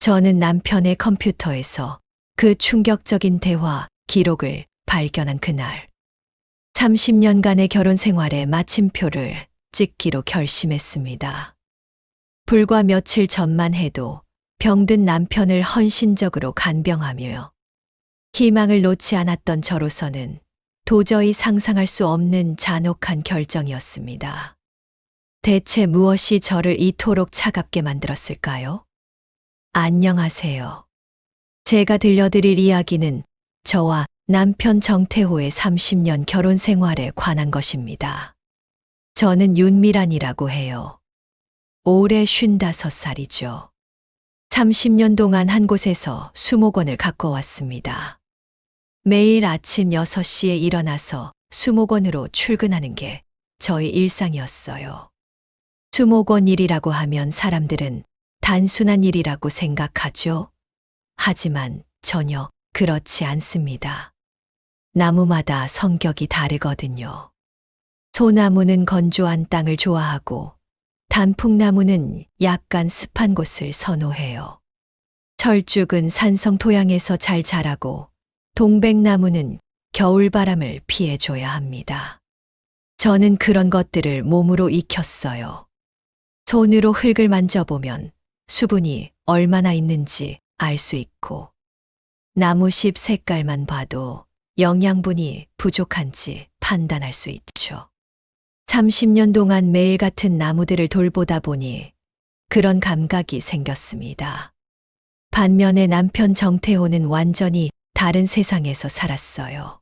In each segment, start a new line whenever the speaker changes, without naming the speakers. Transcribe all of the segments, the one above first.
저는 남편의 컴퓨터에서 그 충격적인 대화 기록을 발견한 그날, 30년간의 결혼 생활의 마침표를 찍기로 결심했습니다. 불과 며칠 전만 해도 병든 남편을 헌신적으로 간병하며 희망을 놓지 않았던 저로서는 도저히 상상할 수 없는 잔혹한 결정이었습니다. 대체 무엇이 저를 이토록 차갑게 만들었을까요? 안녕하세요. 제가 들려드릴 이야기는 저와 남편 정태호의 30년 결혼 생활에 관한 것입니다. 저는 윤미란이라고 해요. 올해 55살이죠. 30년 동안 한 곳에서 수목원을 가꿔왔습니다. 매일 아침 6시에 일어나서 수목원으로 출근하는 게 저의 일상이었어요. 수목원 일이라고 하면 사람들은 단순한 일이라고 생각하죠. 하지만 전혀 그렇지 않습니다. 나무마다 성격이 다르거든요. 소나무는 건조한 땅을 좋아하고 단풍나무는 약간 습한 곳을 선호해요. 철쭉은 산성 토양에서 잘 자라고 동백나무는 겨울바람을 피해줘야 합니다. 저는 그런 것들을 몸으로 익혔어요. 손으로 흙을 만져보면 수분이 얼마나 있는지 알 수 있고, 나무잎 색깔만 봐도 영양분이 부족한지 판단할 수 있죠. 30년 동안 매일 같은 나무들을 돌보다 보니 그런 감각이 생겼습니다. 반면에 남편 정태호는 완전히 다른 세상에서 살았어요.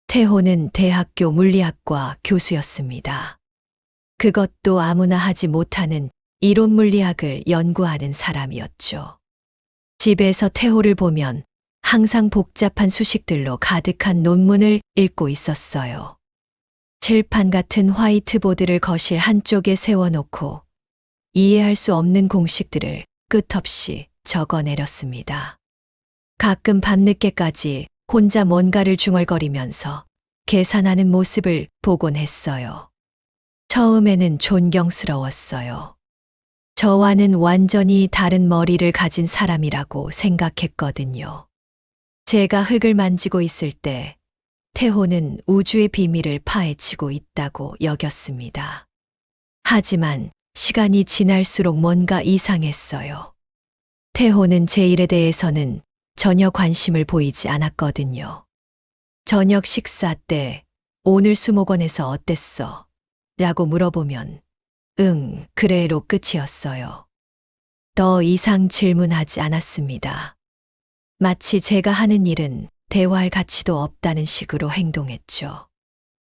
태호는 대학교 물리학과 교수였습니다. 그것도 아무나 하지 못하는 이론 물리학을 연구하는 사람이었죠. 집에서 태호를 보면 항상 복잡한 수식들로 가득한 논문을 읽고 있었어요. 칠판 같은 화이트보드를 거실 한쪽에 세워놓고 이해할 수 없는 공식들을 끝없이 적어내렸습니다. 가끔 밤늦게까지 혼자 뭔가를 중얼거리면서 계산하는 모습을 보곤 했어요. 처음에는 존경스러웠어요. 저와는 완전히 다른 머리를 가진 사람이라고 생각했거든요. 제가 흙을 만지고 있을 때 태호는 우주의 비밀을 파헤치고 있다고 여겼습니다. 하지만 시간이 지날수록 뭔가 이상했어요. 태호는 제 일에 대해서는 전혀 관심을 보이지 않았거든요. 저녁 식사 때 오늘 수목원에서 어땠어? 라고 물어보면 응, 그래로 끝이었어요. 더 이상 질문하지 않았습니다. 마치 제가 하는 일은 대화할 가치도 없다는 식으로 행동했죠.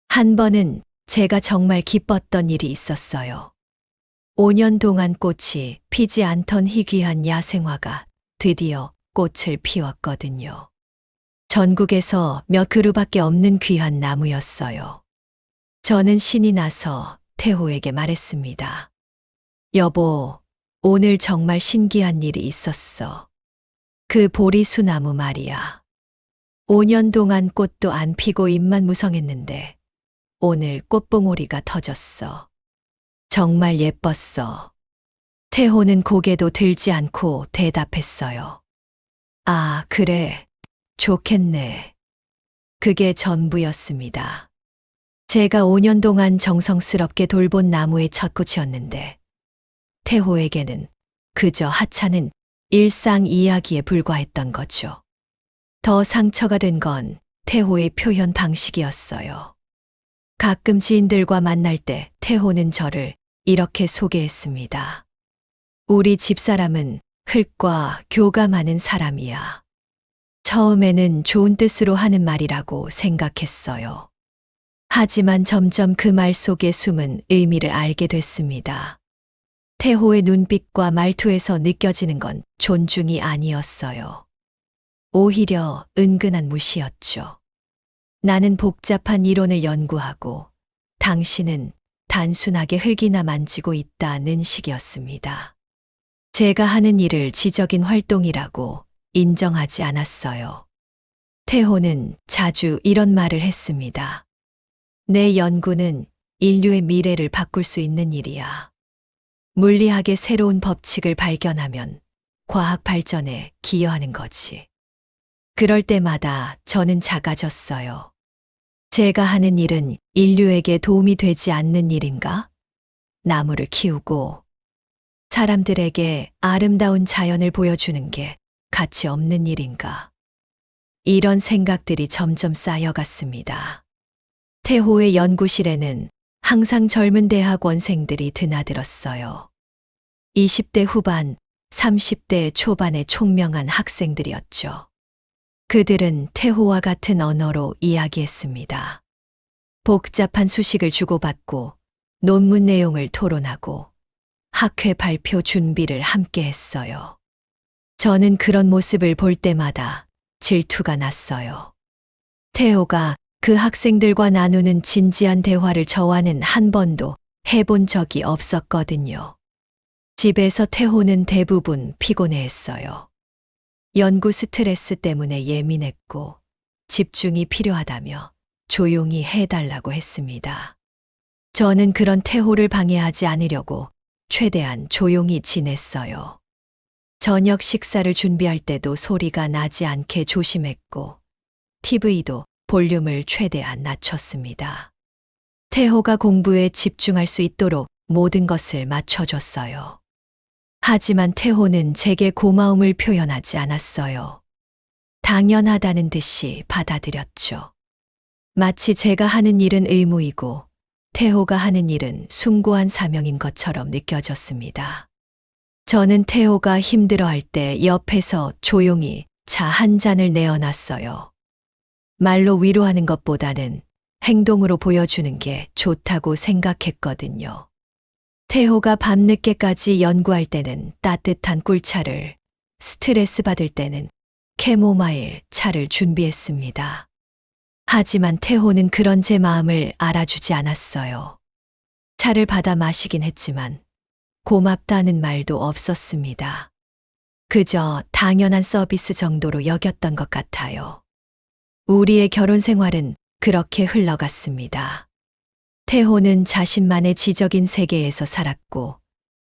한 번은 제가 정말 기뻤던 일이 있었어요. 5년 동안 꽃이 피지 않던 희귀한 야생화가 드디어 꽃을 피웠거든요. 전국에서 몇 그루밖에 없는 귀한 나무였어요. 저는 신이 나서 태호에게 말했습니다. 여보, 오늘 정말 신기한 일이 있었어. 그 보리수나무 말이야. 5년 동안 꽃도 안 피고 잎만 무성했는데 오늘 꽃봉오리가 터졌어. 정말 예뻤어. 태호는 고개도 들지 않고 대답했어요. 아, 그래. 좋겠네. 그게 전부였습니다. 제가 5년 동안 정성스럽게 돌본 나무의 첫 꽃이었는데 태호에게는 그저 하찮은 일상 이야기에 불과했던 거죠. 더 상처가 된 건 태호의 표현 방식이었어요. 가끔 지인들과 만날 때 태호는 저를 이렇게 소개했습니다. 우리 집사람은 흙과 교감하는 사람이야. 처음에는 좋은 뜻으로 하는 말이라고 생각했어요. 하지만 점점 그 말 속에 숨은 의미를 알게 됐습니다. 태호의 눈빛과 말투에서 느껴지는 건 존중이 아니었어요. 오히려 은근한 무시였죠. 나는 복잡한 이론을 연구하고 당신은 단순하게 흙이나 만지고 있다는 식이었습니다. 제가 하는 일을 지적인 활동이라고 인정하지 않았어요. 태호는 자주 이런 말을 했습니다. 내 연구는 인류의 미래를 바꿀 수 있는 일이야. 물리학의 새로운 법칙을 발견하면 과학 발전에 기여하는 거지. 그럴 때마다 저는 작아졌어요. 제가 하는 일은 인류에게 도움이 되지 않는 일인가? 나무를 키우고 사람들에게 아름다운 자연을 보여주는 게 가치 없는 일인가? 이런 생각들이 점점 쌓여갔습니다. 태호의 연구실에는 항상 젊은 대학원생들이 드나들었어요. 20대 후반, 30대 초반의 총명한 학생들이었죠. 그들은 태호와 같은 언어로 이야기했습니다. 복잡한 수식을 주고받고 논문 내용을 토론하고 학회 발표 준비를 함께 했어요. 저는 그런 모습을 볼 때마다 질투가 났어요. 태호가 그 학생들과 나누는 진지한 대화를 저와는 한 번도 해본 적이 없었거든요. 집에서 태호는 대부분 피곤해했어요. 연구 스트레스 때문에 예민했고 집중이 필요하다며 조용히 해달라고 했습니다. 저는 그런 태호를 방해하지 않으려고 최대한 조용히 지냈어요. 저녁 식사를 준비할 때도 소리가 나지 않게 조심했고 TV도 볼륨을 최대한 낮췄습니다. 태호가 공부에 집중할 수 있도록 모든 것을 맞춰줬어요. 하지만 태호는 제게 고마움을 표현하지 않았어요. 당연하다는 듯이 받아들였죠. 마치 제가 하는 일은 의무이고 태호가 하는 일은 숭고한 사명인 것처럼 느껴졌습니다. 저는 태호가 힘들어할 때 옆에서 조용히 차 한 잔을 내어놨어요. 말로 위로하는 것보다는 행동으로 보여주는 게 좋다고 생각했거든요. 태호가 밤늦게까지 연구할 때는 따뜻한 꿀차를, 스트레스 받을 때는 캐모마일 차를 준비했습니다. 하지만 태호는 그런 제 마음을 알아주지 않았어요. 차를 받아 마시긴 했지만 고맙다는 말도 없었습니다. 그저 당연한 서비스 정도로 여겼던 것 같아요. 우리의 결혼 생활은 그렇게 흘러갔습니다. 태호는 자신만의 지적인 세계에서 살았고,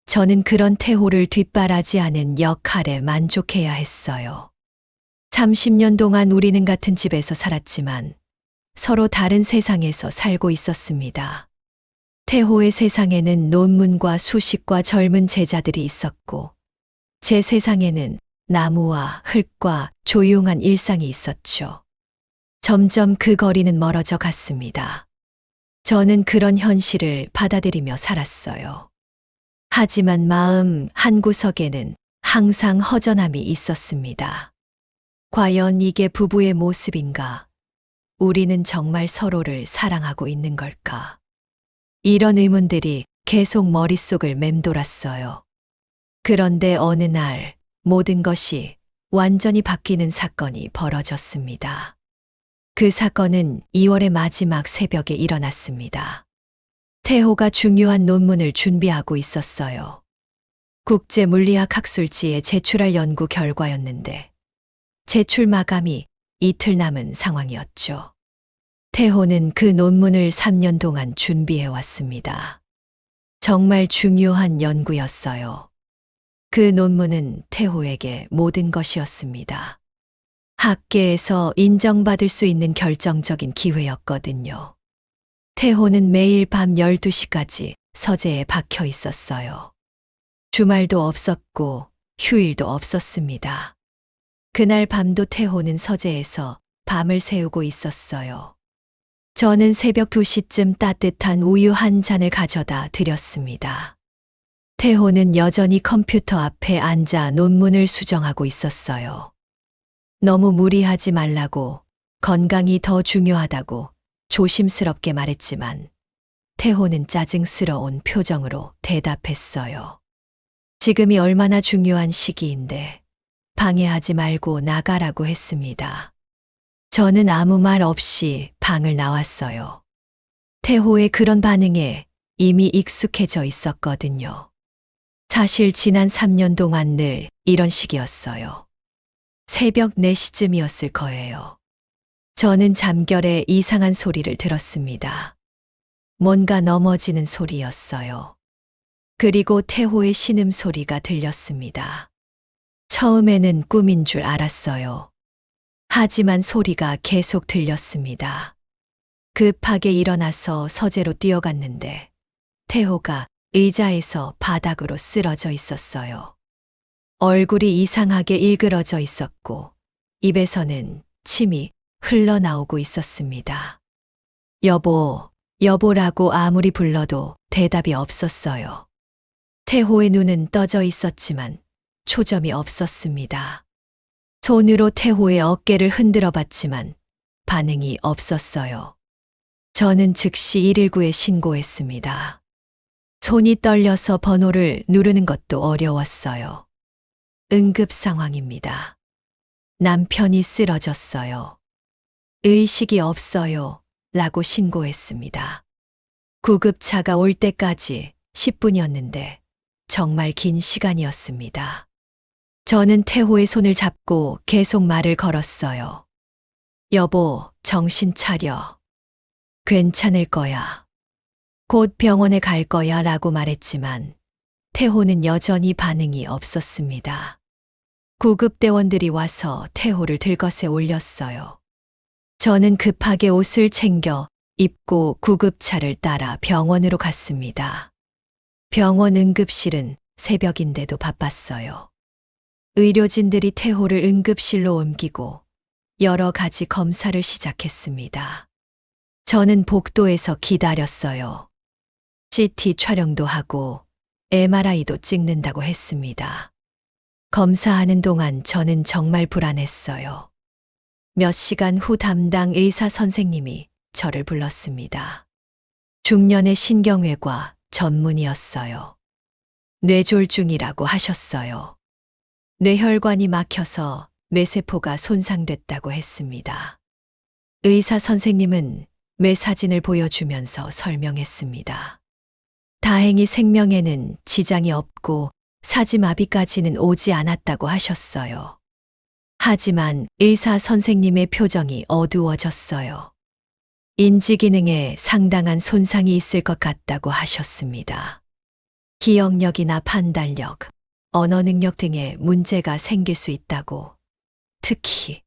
저는 그런 태호를 뒷바라지하는 역할에 만족해야 했어요. 30년 동안 우리는 같은 집에서 살았지만 서로 다른 세상에서 살고 있었습니다. 태호의 세상에는 논문과 수식과 젊은 제자들이 있었고, 제 세상에는 나무와 흙과 조용한 일상이 있었죠. 점점 그 거리는 멀어져 갔습니다. 저는 그런 현실을 받아들이며 살았어요. 하지만 마음 한구석에는 항상 허전함이 있었습니다. 과연 이게 부부의 모습인가? 우리는 정말 서로를 사랑하고 있는 걸까? 이런 의문들이 계속 머릿속을 맴돌았어요. 그런데 어느 날 모든 것이 완전히 바뀌는 사건이 벌어졌습니다. 그 사건은 2월의 마지막 새벽에 일어났습니다. 태호가 중요한 논문을 준비하고 있었어요. 국제물리학 학술지에 제출할 연구 결과였는데 제출 마감이 이틀 남은 상황이었죠. 태호는 그 논문을 3년 동안 준비해 왔습니다. 정말 중요한 연구였어요. 그 논문은 태호에게 모든 것이었습니다. 학계에서 인정받을 수 있는 결정적인 기회였거든요. 태호는 매일 밤 12시까지 서재에 박혀 있었어요. 주말도 없었고 휴일도 없었습니다. 그날 밤도 태호는 서재에서 밤을 새우고 있었어요. 저는 새벽 2시쯤 따뜻한 우유 한 잔을 가져다 드렸습니다. 태호는 여전히 컴퓨터 앞에 앉아 논문을 수정하고 있었어요. 너무 무리하지 말라고, 건강이 더 중요하다고 조심스럽게 말했지만 태호는 짜증스러운 표정으로 대답했어요. 지금이 얼마나 중요한 시기인데 방해하지 말고 나가라고 했습니다. 저는 아무 말 없이 방을 나왔어요. 태호의 그런 반응에 이미 익숙해져 있었거든요. 사실 지난 3년 동안 늘 이런 식이었어요. 새벽 4시쯤이었을 거예요. 저는 잠결에 이상한 소리를 들었습니다. 뭔가 넘어지는 소리였어요. 그리고 태호의 신음소리가 들렸습니다. 처음에는 꿈인 줄 알았어요. 하지만 소리가 계속 들렸습니다. 급하게 일어나서 서재로 뛰어갔는데 태호가 의자에서 바닥으로 쓰러져 있었어요. 얼굴이 이상하게 일그러져 있었고 입에서는 침이 흘러나오고 있었습니다. 여보, 여보라고 아무리 불러도 대답이 없었어요. 태호의 눈은 떠져 있었지만 초점이 없었습니다. 손으로 태호의 어깨를 흔들어 봤지만 반응이 없었어요. 저는 즉시 119에 신고했습니다. 손이 떨려서 번호를 누르는 것도 어려웠어요. 응급 상황입니다. 남편이 쓰러졌어요. 의식이 없어요. 라고 신고했습니다. 구급차가 올 때까지 10분이었는데 정말 긴 시간이었습니다. 저는 태호의 손을 잡고 계속 말을 걸었어요. 여보, 정신 차려. 괜찮을 거야. 곧 병원에 갈 거야 라고 말했지만 태호는 여전히 반응이 없었습니다. 구급대원들이 와서 태호를 들것에 올렸어요. 저는 급하게 옷을 챙겨 입고 구급차를 따라 병원으로 갔습니다. 병원 응급실은 새벽인데도 바빴어요. 의료진들이 태호를 응급실로 옮기고 여러 가지 검사를 시작했습니다. 저는 복도에서 기다렸어요. CT 촬영도 하고 MRI도 찍는다고 했습니다. 검사하는 동안 저는 정말 불안했어요. 몇 시간 후 담당 의사 선생님이 저를 불렀습니다. 중년의 신경외과 전문의였어요. 뇌졸중이라고 하셨어요. 뇌혈관이 막혀서 뇌세포가 손상됐다고 했습니다. 의사 선생님은 뇌 사진을 보여주면서 설명했습니다. 다행히 생명에는 지장이 없고 사지마비까지는 오지 않았다고 하셨어요. 하지만 의사 선생님의 표정이 어두워졌어요. 인지기능에 상당한 손상이 있을 것 같다고 하셨습니다. 기억력이나 판단력, 언어 능력 등에 문제가 생길 수 있다고. 특히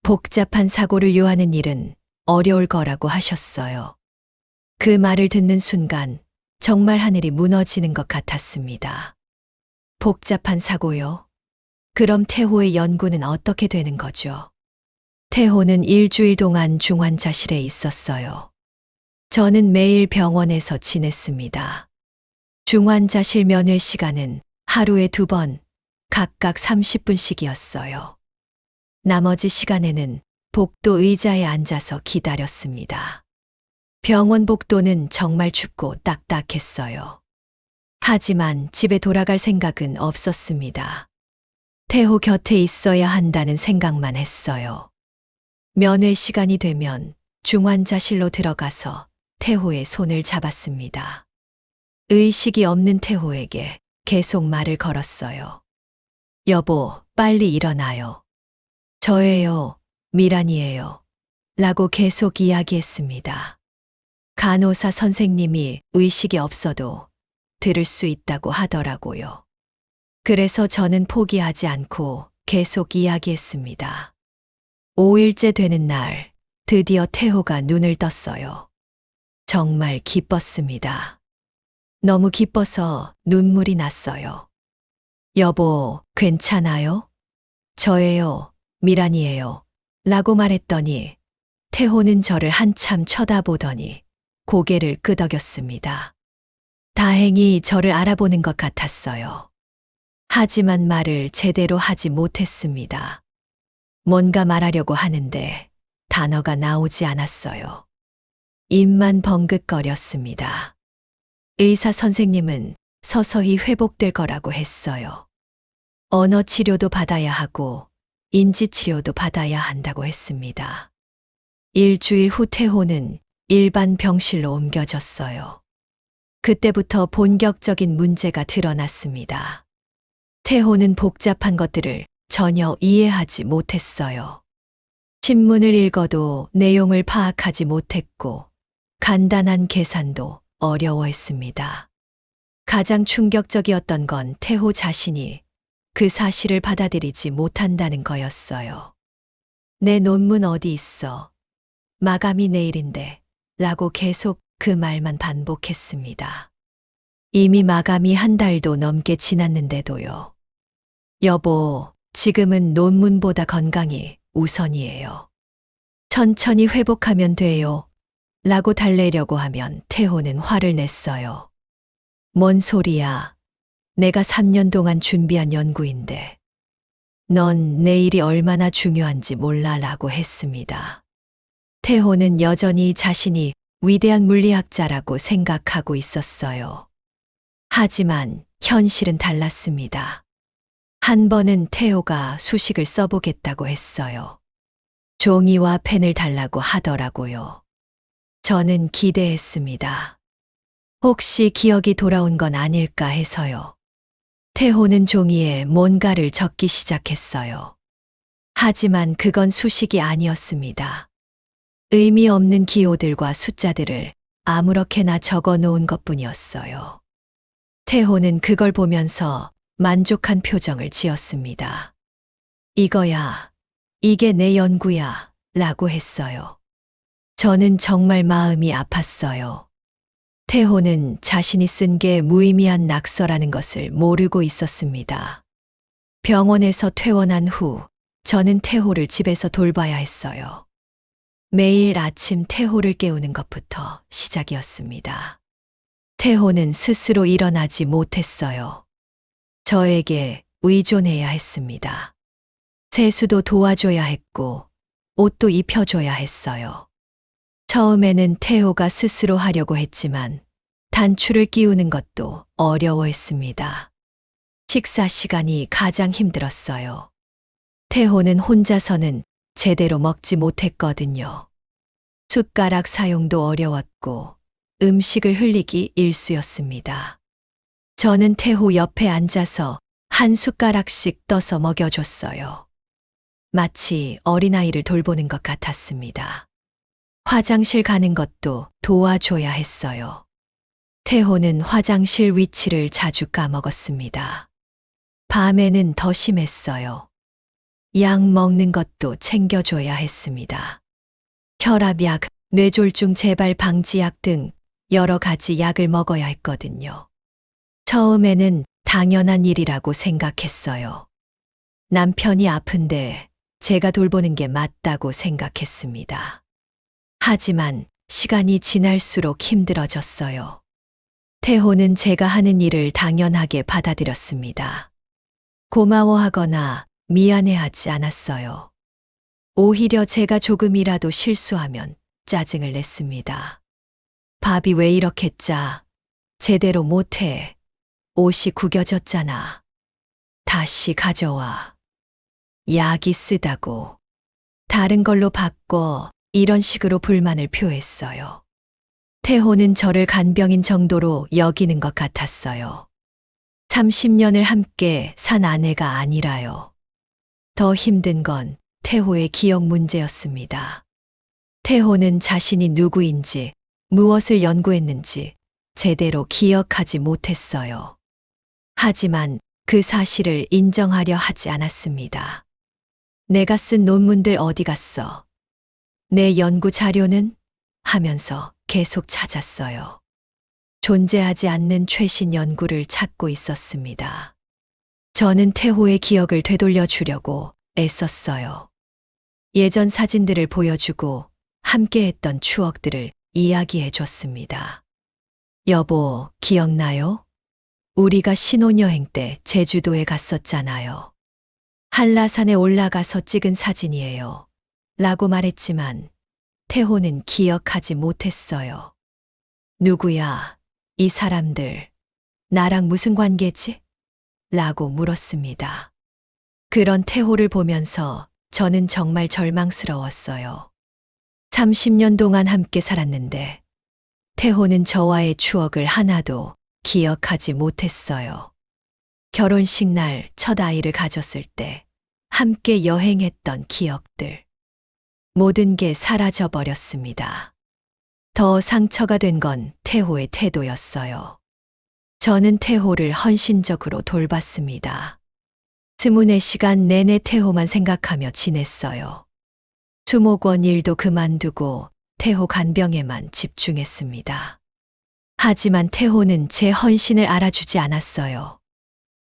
복잡한 사고를 요하는 일은 어려울 거라고 하셨어요. 그 말을 듣는 순간 정말 하늘이 무너지는 것 같았습니다. 복잡한 사고요? 그럼 태호의 연구는 어떻게 되는 거죠? 태호는 일주일 동안 중환자실에 있었어요. 저는 매일 병원에서 지냈습니다. 중환자실 면회 시간은 하루에 2번, 각각 30분씩이었어요. 나머지 시간에는 복도 의자에 앉아서 기다렸습니다. 병원 복도는 정말 춥고 딱딱했어요. 하지만 집에 돌아갈 생각은 없었습니다. 태호 곁에 있어야 한다는 생각만 했어요. 면회 시간이 되면 중환자실로 들어가서 태호의 손을 잡았습니다. 의식이 없는 태호에게 계속 말을 걸었어요. 여보, 빨리 일어나요. 저예요, 미란이에요. 라고 계속 이야기했습니다. 간호사 선생님이 의식이 없어도 들을 수 있다고 하더라고요. 그래서 저는 포기하지 않고 계속 이야기했습니다. 5일째 되는 날, 드디어 태호가 눈을 떴어요. 정말 기뻤습니다. 너무 기뻐서 눈물이 났어요. 여보, 괜찮아요? 저예요, 미란이에요. 라고 말했더니 태호는 저를 한참 쳐다보더니 고개를 끄덕였습니다. 다행히 저를 알아보는 것 같았어요. 하지만 말을 제대로 하지 못했습니다. 뭔가 말하려고 하는데 단어가 나오지 않았어요. 입만 벙긋거렸습니다. 의사 선생님은 서서히 회복될 거라고 했어요. 언어 치료도 받아야 하고 인지 치료도 받아야 한다고 했습니다. 일주일 후 태호는 일반 병실로 옮겨졌어요. 그때부터 본격적인 문제가 드러났습니다. 태호는 복잡한 것들을 전혀 이해하지 못했어요. 신문을 읽어도 내용을 파악하지 못했고 간단한 계산도 어려워했습니다. 가장 충격적이었던 건 태호 자신이 그 사실을 받아들이지 못한다는 거였어요. 내 논문 어디 있어? 마감이 내일인데. 라고 계속 그 말만 반복했습니다. 이미 마감이 한 달도 넘게 지났는데도요. 여보, 지금은 논문보다 건강이 우선이에요. 천천히 회복하면 돼요. 라고 달래려고 하면 태호는 화를 냈어요. 뭔 소리야. 내가 3년 동안 준비한 연구인데. 넌 내일이 얼마나 중요한지 몰라 라고 했습니다. 태호는 여전히 자신이 위대한 물리학자라고 생각하고 있었어요. 하지만 현실은 달랐습니다. 한 번은 태호가 수식을 써보겠다고 했어요. 종이와 펜을 달라고 하더라고요. 저는 기대했습니다. 혹시 기억이 돌아온 건 아닐까 해서요. 태호는 종이에 뭔가를 적기 시작했어요. 하지만 그건 수식이 아니었습니다. 의미 없는 기호들과 숫자들을 아무렇게나 적어 놓은 것뿐이었어요. 태호는 그걸 보면서 만족한 표정을 지었습니다. 이거야, 이게 내 연구야, 라고 했어요. 저는 정말 마음이 아팠어요. 태호는 자신이 쓴 게 무의미한 낙서라는 것을 모르고 있었습니다. 병원에서 퇴원한 후 저는 태호를 집에서 돌봐야 했어요. 매일 아침 태호를 깨우는 것부터 시작이었습니다. 태호는 스스로 일어나지 못했어요. 저에게 의존해야 했습니다. 세수도 도와줘야 했고 옷도 입혀줘야 했어요. 처음에는 태호가 스스로 하려고 했지만 단추를 끼우는 것도 어려워했습니다. 식사 시간이 가장 힘들었어요. 태호는 혼자서는 제대로 먹지 못했거든요. 숟가락 사용도 어려웠고 음식을 흘리기 일쑤였습니다. 저는 태호 옆에 앉아서 한 숟가락씩 떠서 먹여줬어요. 마치 어린아이를 돌보는 것 같았습니다. 화장실 가는 것도 도와줘야 했어요. 태호는 화장실 위치를 자주 까먹었습니다. 밤에는 더 심했어요. 약 먹는 것도 챙겨줘야 했습니다. 혈압약, 뇌졸중 재발 방지약 등 여러 가지 약을 먹어야 했거든요. 처음에는 당연한 일이라고 생각했어요. 남편이 아픈데 제가 돌보는 게 맞다고 생각했습니다. 하지만 시간이 지날수록 힘들어졌어요. 태호는 제가 하는 일을 당연하게 받아들였습니다. 고마워하거나 미안해하지 않았어요. 오히려 제가 조금이라도 실수하면 짜증을 냈습니다. 밥이 왜 이렇게 짜? 제대로 못해. 옷이 구겨졌잖아. 다시 가져와. 약이 쓰다고. 다른 걸로 바꿔. 이런 식으로 불만을 표했어요. 태호는 저를 간병인 정도로 여기는 것 같았어요. 30년을 함께 산 아내가 아니라요. 더 힘든 건 태호의 기억 문제였습니다. 태호는 자신이 누구인지, 무엇을 연구했는지 제대로 기억하지 못했어요. 하지만 그 사실을 인정하려 하지 않았습니다. 내가 쓴 논문들 어디 갔어? 내 연구 자료는? 하면서 계속 찾았어요. 존재하지 않는 최신 연구를 찾고 있었습니다. 저는 태호의 기억을 되돌려 주려고 애썼어요. 예전 사진들을 보여주고 함께했던 추억들을 이야기해 줬습니다. 여보, 기억나요? 우리가 신혼여행 때 제주도에 갔었잖아요. 한라산에 올라가서 찍은 사진이에요. 라고 말했지만 태호는 기억하지 못했어요. 누구야? 이 사람들. 나랑 무슨 관계지? 라고 물었습니다. 그런 태호를 보면서 저는 정말 절망스러웠어요. 30년 동안 함께 살았는데 태호는 저와의 추억을 하나도 기억하지 못했어요. 결혼식 날 첫 아이를 가졌을 때 함께 여행했던 기억들. 모든 게 사라져 버렸습니다. 더 상처가 된 건 태호의 태도였어요. 저는 태호를 헌신적으로 돌봤습니다. 24시간 내내 태호만 생각하며 지냈어요. 수목원 일도 그만두고 태호 간병에만 집중했습니다. 하지만 태호는 제 헌신을 알아주지 않았어요.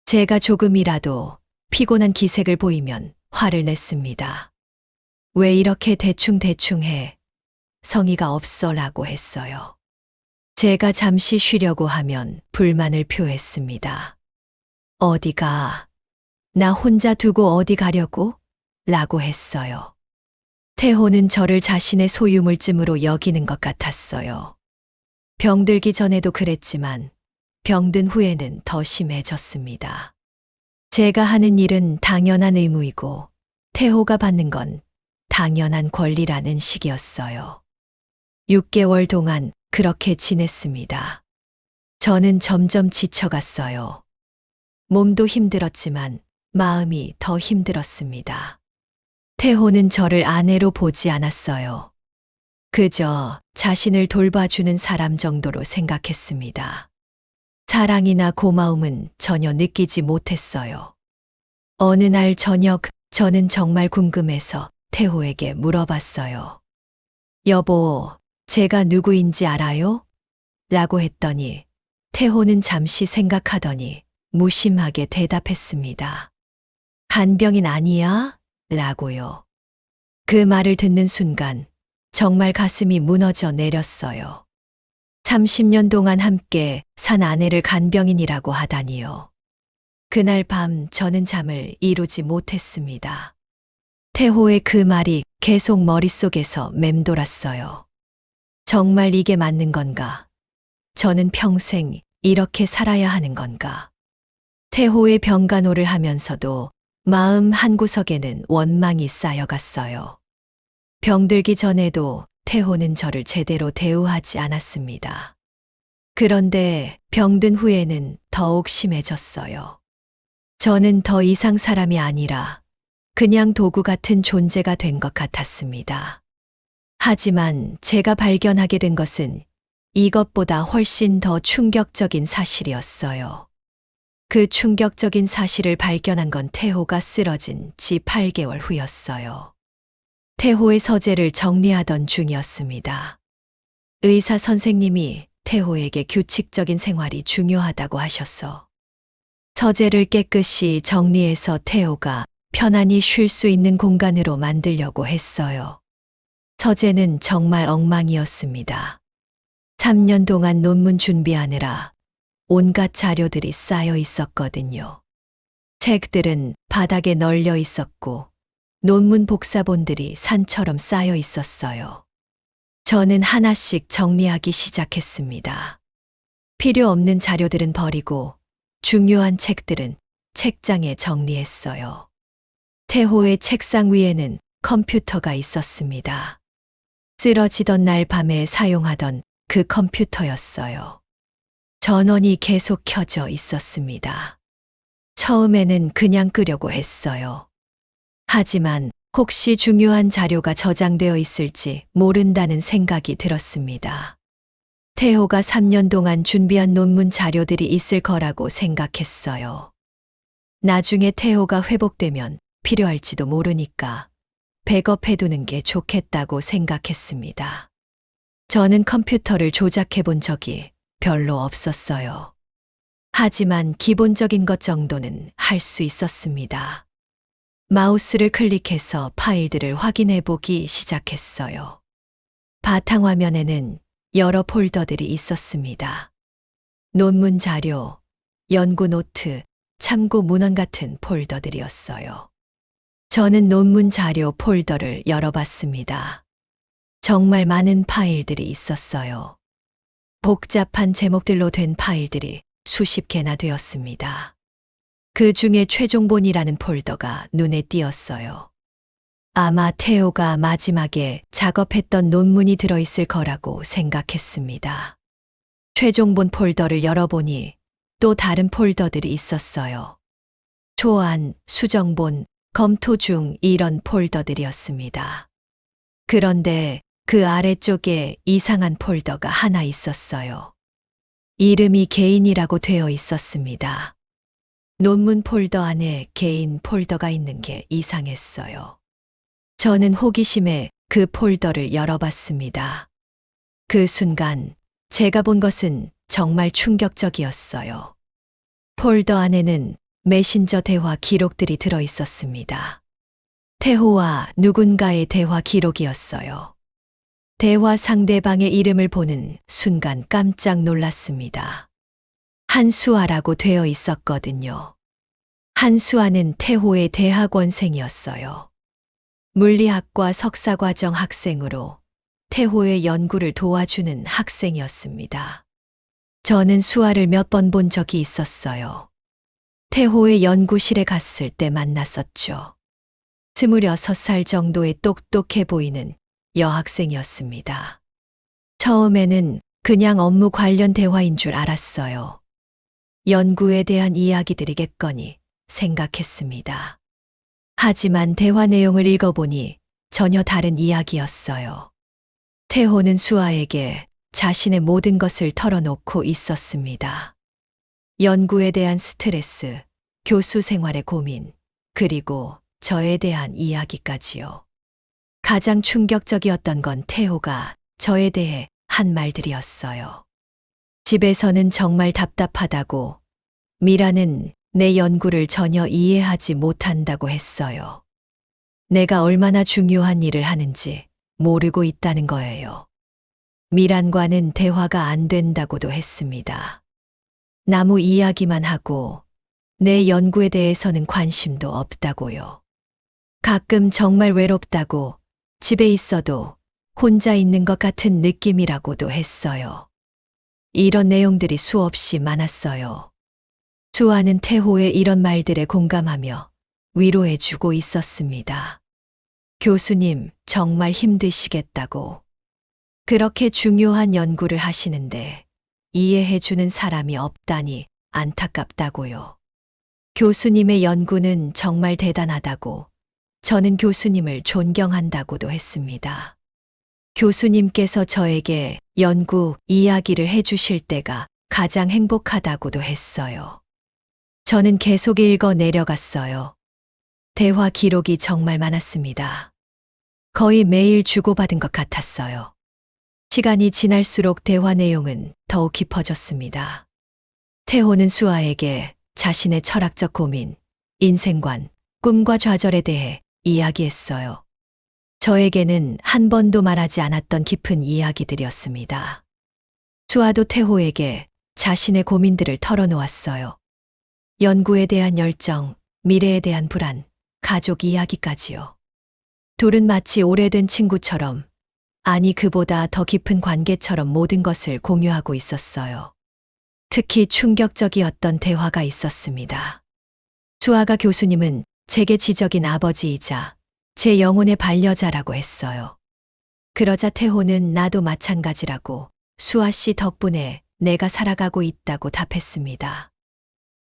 제가 조금이라도 피곤한 기색을 보이면 화를 냈습니다. 왜 이렇게 대충대충 해? 성의가 없어 라고 했어요. 제가 잠시 쉬려고 하면 불만을 표했습니다. 어디가? 나 혼자 두고 어디 가려고? 라고 했어요. 태호는 저를 자신의 소유물쯤으로 여기는 것 같았어요. 병들기 전에도 그랬지만 병든 후에는 더 심해졌습니다. 제가 하는 일은 당연한 의무이고 태호가 받는 건 당연한 권리라는 식이었어요. 6개월 동안 그렇게 지냈습니다. 저는 점점 지쳐갔어요. 몸도 힘들었지만 마음이 더 힘들었습니다. 태호는 저를 아내로 보지 않았어요. 그저 자신을 돌봐주는 사람 정도로 생각했습니다. 사랑이나 고마움은 전혀 느끼지 못했어요. 어느 날 저녁 저는 정말 궁금해서 태호에게 물어봤어요. 여보, 제가 누구인지 알아요? 라고 했더니 태호는 잠시 생각하더니 무심하게 대답했습니다. 간병인 아니야? 라고요. 그 말을 듣는 순간 정말 가슴이 무너져 내렸어요. 30년 동안 함께 산 아내를 간병인이라고 하다니요. 그날 밤 저는 잠을 이루지 못했습니다. 태호의 그 말이 계속 머릿속에서 맴돌았어요. 정말 이게 맞는 건가? 저는 평생 이렇게 살아야 하는 건가? 태호의 병간호를 하면서도 마음 한구석에는 원망이 쌓여갔어요. 병들기 전에도 태호는 저를 제대로 대우하지 않았습니다. 그런데 병든 후에는 더욱 심해졌어요. 저는 더 이상 사람이 아니라 그냥 도구 같은 존재가 된 것 같았습니다. 하지만 제가 발견하게 된 것은 이것보다 훨씬 더 충격적인 사실이었어요. 그 충격적인 사실을 발견한 건 태호가 쓰러진 지 8개월 후였어요. 태호의 서재를 정리하던 중이었습니다. 의사 선생님이 태호에게 규칙적인 생활이 중요하다고 하셔서 서재를 깨끗이 정리해서 태호가 편안히 쉴 수 있는 공간으로 만들려고 했어요. 서재는 정말 엉망이었습니다. 3년 동안 논문 준비하느라 온갖 자료들이 쌓여 있었거든요. 책들은 바닥에 널려 있었고 논문 복사본들이 산처럼 쌓여 있었어요. 저는 하나씩 정리하기 시작했습니다. 필요 없는 자료들은 버리고 중요한 책들은 책장에 정리했어요. 태호의 책상 위에는 컴퓨터가 있었습니다. 쓰러지던 날 밤에 사용하던 그 컴퓨터였어요. 전원이 계속 켜져 있었습니다. 처음에는 그냥 끄려고 했어요. 하지만 혹시 중요한 자료가 저장되어 있을지 모른다는 생각이 들었습니다. 태호가 3년 동안 준비한 논문 자료들이 있을 거라고 생각했어요. 나중에 태호가 회복되면 필요할지도 모르니까 백업해두는 게 좋겠다고 생각했습니다. 저는 컴퓨터를 조작해 본 적이 별로 없었어요. 하지만 기본적인 것 정도는 할 수 있었습니다. 마우스를 클릭해서 파일들을 확인해 보기 시작했어요. 바탕화면에는 여러 폴더들이 있었습니다. 논문 자료, 연구 노트, 참고 문헌 같은 폴더들이었어요. 저는 논문 자료 폴더를 열어봤습니다. 정말 많은 파일들이 있었어요. 복잡한 제목들로 된 파일들이 수십 개나 되었습니다. 그 중에 최종본이라는 폴더가 눈에 띄었어요. 아마 태호가 마지막에 작업했던 논문이 들어있을 거라고 생각했습니다. 최종본 폴더를 열어보니 또 다른 폴더들이 있었어요. 초안, 수정본, 검토 중 이런 폴더들이었습니다. 그런데 그 아래쪽에 이상한 폴더가 하나 있었어요. 이름이 개인이라고 되어 있었습니다. 논문 폴더 안에 개인 폴더가 있는 게 이상했어요. 저는 호기심에 그 폴더를 열어봤습니다. 그 순간 제가 본 것은 정말 충격적이었어요. 폴더 안에는 메신저 대화 기록들이 들어 있었습니다. 태호와 누군가의 대화 기록이었어요. 대화 상대방의 이름을 보는 순간 깜짝 놀랐습니다. 한수아라고 되어 있었거든요. 한수아는 태호의 대학원생이었어요. 물리학과 석사과정 학생으로 태호의 연구를 도와주는 학생이었습니다. 저는 수아를 몇 번 본 적이 있었어요. 태호의 연구실에 갔을 때 만났었죠. 26살 정도의 똑똑해 보이는 여학생이었습니다. 처음에는 그냥 업무 관련 대화인 줄 알았어요. 연구에 대한 이야기들이겠거니 생각했습니다. 하지만 대화 내용을 읽어보니 전혀 다른 이야기였어요. 태호는 수아에게 자신의 모든 것을 털어놓고 있었습니다. 연구에 대한 스트레스, 교수 생활의 고민, 그리고 저에 대한 이야기까지요. 가장 충격적이었던 건 태호가 저에 대해 한 말들이었어요. 집에서는 정말 답답하다고, 미라는 내 연구를 전혀 이해하지 못한다고 했어요. 내가 얼마나 중요한 일을 하는지 모르고 있다는 거예요. 미란과는 대화가 안 된다고도 했습니다. 나무 이야기만 하고 내 연구에 대해서는 관심도 없다고요. 가끔 정말 외롭다고, 집에 있어도 혼자 있는 것 같은 느낌이라고도 했어요. 이런 내용들이 수없이 많았어요. 수아는 태호의 이런 말들에 공감하며 위로해주고 있었습니다. 교수님, 정말 힘드시겠다고. 그렇게 중요한 연구를 하시는데 이해해주는 사람이 없다니 안타깝다고요. 교수님의 연구는 정말 대단하다고, 저는 교수님을 존경한다고도 했습니다. 교수님께서 저에게 연구 이야기를 해주실 때가 가장 행복하다고도 했어요. 저는 계속 읽어 내려갔어요. 대화 기록이 정말 많았습니다. 거의 매일 주고받은 것 같았어요. 시간이 지날수록 대화 내용은 더욱 깊어졌습니다. 태호는 수아에게 자신의 철학적 고민, 인생관, 꿈과 좌절에 대해 이야기했어요. 저에게는 한 번도 말하지 않았던 깊은 이야기들이었습니다. 수아도 태호에게 자신의 고민들을 털어놓았어요. 연구에 대한 열정, 미래에 대한 불안, 가족 이야기까지요. 둘은 마치 오래된 친구처럼, 아니 그보다 더 깊은 관계처럼 모든 것을 공유하고 있었어요. 특히 충격적이었던 대화가 있었습니다. 수아가 교수님은 제게 지적인 아버지이자 제 영혼의 반려자라고 했어요. 그러자 태호는 나도 마찬가지라고, 수아 씨 덕분에 내가 살아가고 있다고 답했습니다.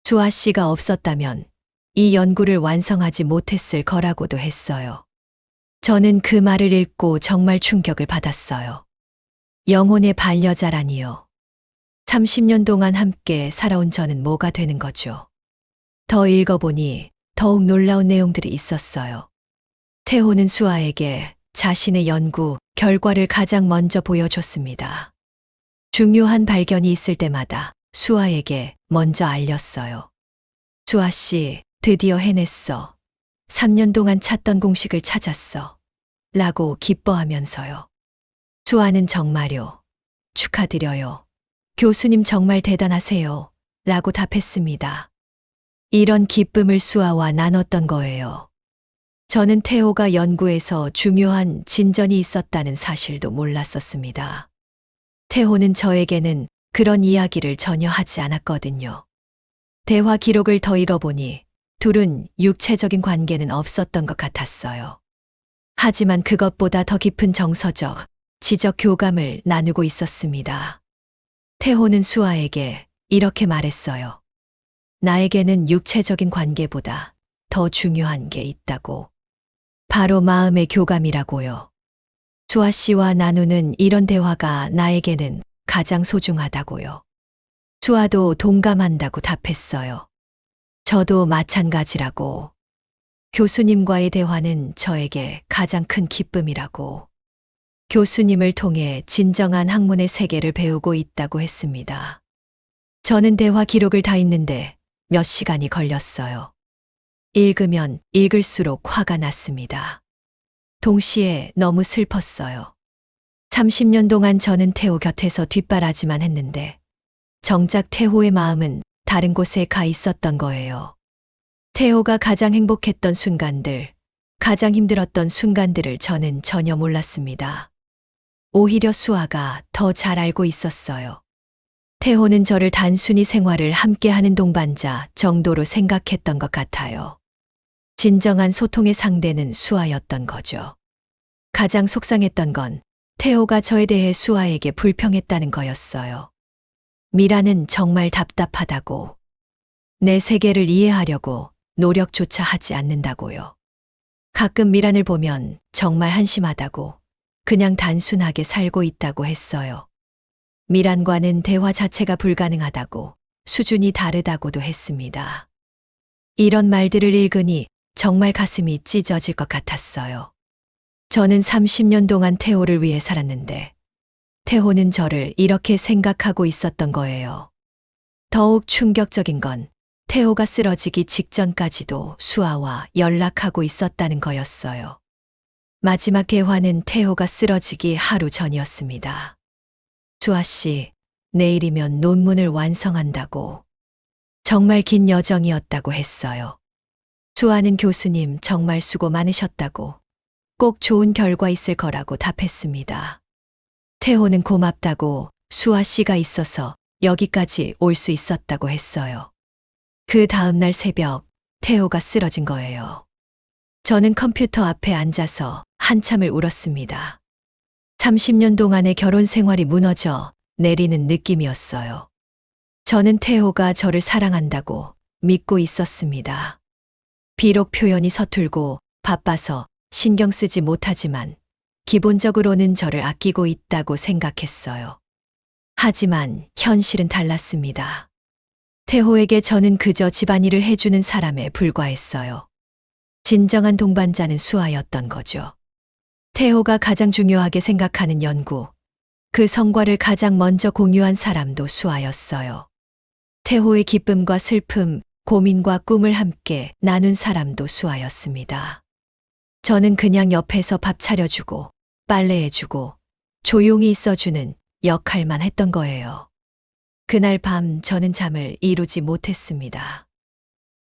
수아 씨가 없었다면 이 연구를 완성하지 못했을 거라고도 했어요. 저는 그 말을 읽고 정말 충격을 받았어요. 영혼의 반려자라니요. 30년 동안 함께 살아온 저는 뭐가 되는 거죠? 더 읽어보니 더욱 놀라운 내용들이 있었어요. 태호는 수아에게 자신의 연구 결과를 가장 먼저 보여줬습니다. 중요한 발견이 있을 때마다 수아에게 먼저 알렸어요. 수아 씨, 드디어 해냈어. 3년 동안 찾던 공식을 찾았어. 라고 기뻐하면서요. 수아는 정말요. 축하드려요. 교수님 정말 대단하세요. 라고 답했습니다. 이런 기쁨을 수아와 나눴던 거예요. 저는 태호가 연구에서 중요한 진전이 있었다는 사실도 몰랐었습니다. 태호는 저에게는 그런 이야기를 전혀 하지 않았거든요. 대화 기록을 더 읽어보니 둘은 육체적인 관계는 없었던 것 같았어요. 하지만 그것보다 더 깊은 정서적, 지적 교감을 나누고 있었습니다. 태호는 수아에게 이렇게 말했어요. 나에게는 육체적인 관계보다 더 중요한 게 있다고. 바로 마음의 교감이라고요. 수아 씨와 나누는 이런 대화가 나에게는 가장 소중하다고요. 수아도 동감한다고 답했어요. 저도 마찬가지라고. 교수님과의 대화는 저에게 가장 큰 기쁨이라고. 교수님을 통해 진정한 학문의 세계를 배우고 있다고 했습니다. 저는 대화 기록을 다 읽는데 몇 시간이 걸렸어요. 읽으면 읽을수록 화가 났습니다. 동시에 너무 슬펐어요. 30년 동안 저는 태호 곁에서 뒷바라지만 했는데 정작 태호의 마음은 다른 곳에 가 있었던 거예요. 태호가 가장 행복했던 순간들, 가장 힘들었던 순간들을 저는 전혀 몰랐습니다. 오히려 수아가 더 잘 알고 있었어요. 태호는 저를 단순히 생활을 함께하는 동반자 정도로 생각했던 것 같아요. 진정한 소통의 상대는 수아였던 거죠. 가장 속상했던 건 태호가 저에 대해 수아에게 불평했다는 거였어요. 미라는 정말 답답하다고. 내 세계를 이해하려고 노력조차 하지 않는다고요. 가끔 미란을 보면 정말 한심하다고, 그냥 단순하게 살고 있다고 했어요. 미란과는 대화 자체가 불가능하다고, 수준이 다르다고도 했습니다. 이런 말들을 읽으니 정말 가슴이 찢어질 것 같았어요. 저는 30년 동안 태호를 위해 살았는데, 태호는 저를 이렇게 생각하고 있었던 거예요. 더욱 충격적인 건 태호가 쓰러지기 직전까지도 수아와 연락하고 있었다는 거였어요. 마지막 대화는 태호가 쓰러지기 하루 전이었습니다. 수아 씨, 내일이면 논문을 완성한다고. 정말 긴 여정이었다고 했어요. 수아는 교수님 정말 수고 많으셨다고, 꼭 좋은 결과 있을 거라고 답했습니다. 태호는 고맙다고, 수아 씨가 있어서 여기까지 올 수 있었다고 했어요. 그 다음날 새벽, 태호가 쓰러진 거예요. 저는 컴퓨터 앞에 앉아서 한참을 울었습니다. 30년 동안의 결혼 생활이 무너져 내리는 느낌이었어요. 저는 태호가 저를 사랑한다고 믿고 있었습니다. 비록 표현이 서툴고 바빠서 신경 쓰지 못하지만 기본적으로는 저를 아끼고 있다고 생각했어요. 하지만 현실은 달랐습니다. 태호에게 저는 그저 집안일을 해주는 사람에 불과했어요. 진정한 동반자는 수아였던 거죠. 태호가 가장 중요하게 생각하는 연구, 그 성과를 가장 먼저 공유한 사람도 수아였어요. 태호의 기쁨과 슬픔, 고민과 꿈을 함께 나눈 사람도 수아였습니다. 저는 그냥 옆에서 밥 차려주고, 빨래해주고, 조용히 있어주는 역할만 했던 거예요. 그날 밤 저는 잠을 이루지 못했습니다.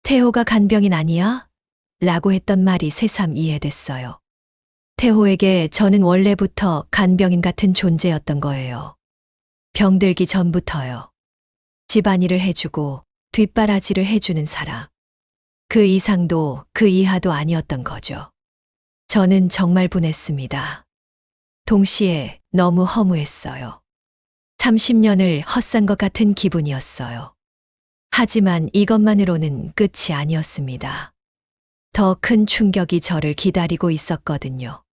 태호가 간병인 아니야? 라고 했던 말이 새삼 이해됐어요. 태호에게 저는 원래부터 간병인 같은 존재였던 거예요. 병들기 전부터요. 집안일을 해주고 뒷바라지를 해주는 사람. 그 이상도 그 이하도 아니었던 거죠. 저는 정말 분했습니다. 동시에 너무 허무했어요. 30년을 헛산 것 같은 기분이었어요. 하지만 이것만으로는 끝이 아니었습니다. 더 큰 충격이 저를 기다리고 있었거든요.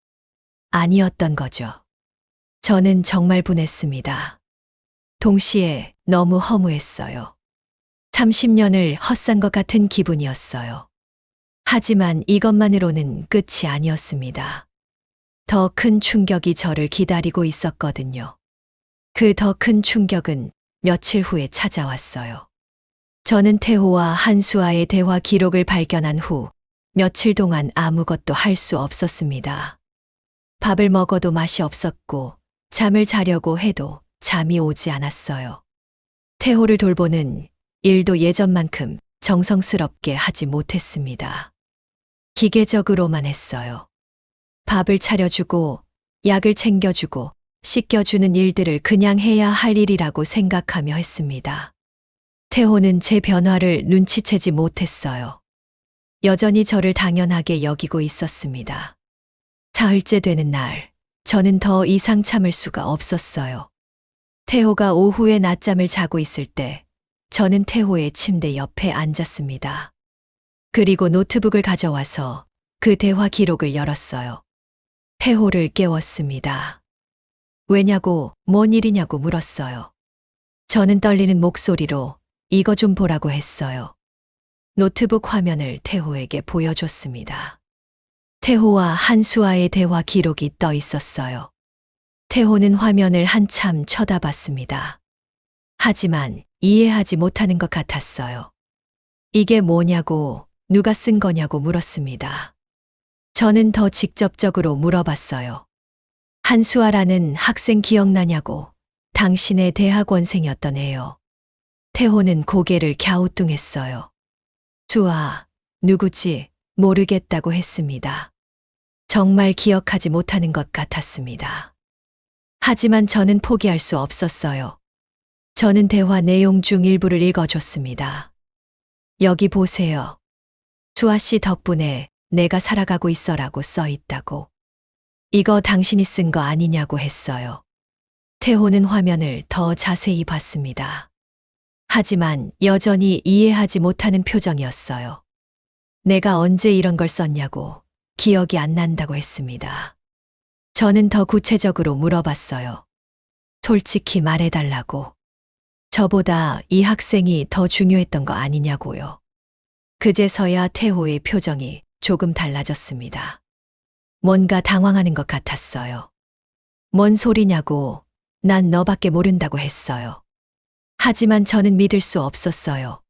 아니었던 거죠. 저는 정말 분했습니다. 동시에 너무 허무했어요. 30년을 헛산 것 같은 기분이었어요. 하지만 이것만으로는 끝이 아니었습니다. 더 큰 충격이 저를 기다리고 있었거든요. 그 더 큰 충격은 며칠 후에 찾아왔어요. 저는 태호와 한수아의 대화 기록을 발견한 후 며칠 동안 아무것도 할 수 없었습니다. 밥을 먹어도 맛이 없었고 잠을 자려고 해도 잠이 오지 않았어요. 태호를 돌보는 일도 예전만큼 정성스럽게 하지 못했습니다. 기계적으로만 했어요. 밥을 차려주고 약을 챙겨주고 씻겨주는 일들을 그냥 해야 할 일이라고 생각하며 했습니다. 태호는 제 변화를 눈치채지 못했어요. 여전히 저를 당연하게 여기고 있었습니다. 사흘째 되는 날, 저는 더 이상 참을 수가 없었어요. 태호가 오후에 낮잠을 자고 있을 때, 저는 태호의 침대 옆에 앉았습니다. 그리고 노트북을 가져와서 그 대화 기록을 열었어요. 태호를 깨웠습니다. 왜냐고, 뭔 일이냐고 물었어요. 저는 떨리는 목소리로 이거 좀 보라고 했어요. 노트북 화면을 태호에게 보여줬습니다. 태호와 한수아의 대화 기록이 떠 있었어요. 태호는 화면을 한참 쳐다봤습니다. 하지만 이해하지 못하는 것 같았어요. 이게 뭐냐고, 누가 쓴 거냐고 물었습니다. 저는 더 직접적으로 물어봤어요. 한수아라는 학생 기억나냐고, 당신의 대학원생이었던 애요. 태호는 고개를 갸우뚱했어요. 수아, 누구지? 모르겠다고 했습니다. 정말 기억하지 못하는 것 같았습니다. 하지만 저는 포기할 수 없었어요. 저는 대화 내용 중 일부를 읽어줬습니다. 여기 보세요. 수아 씨 덕분에 내가 살아가고 있어라고 써 있다고. 이거 당신이 쓴 거 아니냐고 했어요. 태호는 화면을 더 자세히 봤습니다. 하지만 여전히 이해하지 못하는 표정이었어요. 내가 언제 이런 걸 썼냐고, 기억이 안 난다고 했습니다. 저는 더 구체적으로 물어봤어요. 솔직히 말해달라고. 저보다 이 학생이 더 중요했던 거 아니냐고요. 그제서야 태호의 표정이 조금 달라졌습니다. 뭔가 당황하는 것 같았어요. 뭔 소리냐고, 난 너밖에 모른다고 했어요. 하지만 저는 믿을 수 없었어요.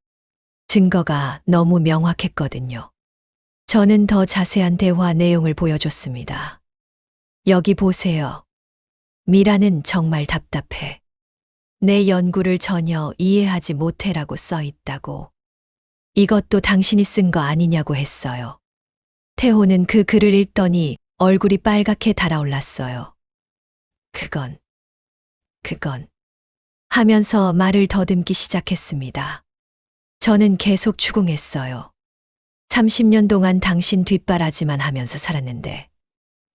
증거가 너무 명확했거든요. 저는 더 자세한 대화 내용을 보여줬습니다. 여기 보세요. 미라는 정말 답답해. 내 연구를 전혀 이해하지 못해라고 써 있다고. 이것도 당신이 쓴 거 아니냐고 했어요. 태호는 그 글을 읽더니 얼굴이 빨갛게 달아올랐어요. 그건 하면서 말을 더듬기 시작했습니다. 저는 계속 추궁했어요. 30년 동안 당신 뒷바라지만 하면서 살았는데